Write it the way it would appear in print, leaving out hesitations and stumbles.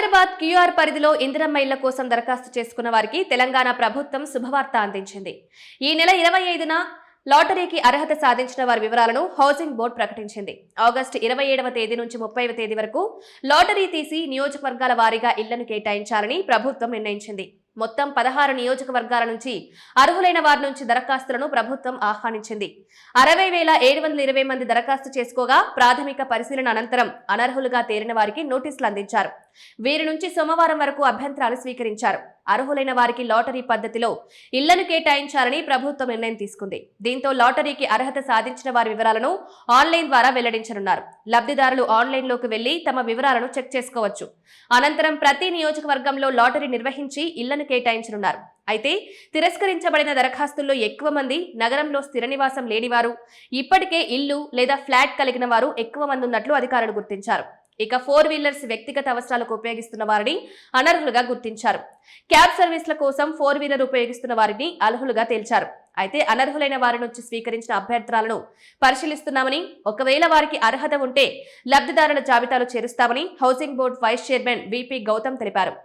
Hyderabad QR పరిధిలో ఇందిరమ్మ ఇళ్ల కోసం దరఖాస్తు చేసుకున్న వారికి తెలంగాణ ప్రభుత్వం శుభవార్త అందించింది. ఈ నెల 25న లాటరీకి అర్హత సాధించిన వారి వివరాలను హౌసింగ్ బోర్డు ప్రకటించింది. ఆగస్టు 27వ తేదీ నుంచి 30వ తేదీ వరకు లాటరీ తీసి నియోజకవర్గాల వారీగా ఇళ్లను కేటాయించాలని ప్రభుత్వం నిర్ణయించింది. మొత్తం 16 నియోజకవర్గాల నుంచి అర్హులైన వారి నుంచి దరఖాస్తులను ప్రభుత్వం ఆహ్వానించింది. 60,720 మంది దరఖాస్తు చేసుకోగా ప్రాథమిక పరిశీలన అనంతరం అనర్హులుగా తేలిన వారికి నోటీసులు అందించారు. వీరి నుంచి సోమవారం వరకు అభ్యంతరాలు స్వీకరించారు. అర్హులైన వారికి లాటరీ పద్ధతిలో ఇళ్లను కేటాయించాలని ప్రభుత్వం నిర్ణయం తీసుకుంది. దీంతో లాటరీకి అర్హత సాధించిన వారి వివరాలను ఆన్లైన్ ద్వారా వెల్లడించనున్నారు. లబ్ధిదారులు ఆన్లైన్లోకి వెళ్లి తమ వివరాలను చెక్ చేసుకోవచ్చు. అనంతరం ప్రతి నియోజకవర్గంలో లాటరీ నిర్వహించి ఇళ్లను కేటాయించనున్నారు. అయితే తిరస్కరించబడిన దరఖాస్తుల్లో ఎక్కువ మంది నగరంలో స్థిర నివాసం లేనివారు, ఇప్పటికే ఇల్లు లేదా ఫ్లాట్ కలిగిన వారు ఎక్కువ మంది ఉన్నట్లు అధికారులు గుర్తించారు. ఇక 4 వీలర్స్ వ్యక్తిగత అవసరాలకు ఉపయోగిస్తున్న వారిని అనర్హులుగా గుర్తించారు. క్యాబ్ సర్వీసుల కోసం 4 వీలర్ ఉపయోగిస్తున్న వారిని అర్హులుగా తేల్చారు. అయితే అనర్హులైన వారి నుంచి స్వీకరించిన అభ్యర్థనలను పరిశీలిస్తున్నామని, ఒకవేళ వారికి అర్హత ఉంటే లబ్ధిదారుల జాబితాలో చేరుస్తామని housing board vice chairman VP Gautam తెలిపారు.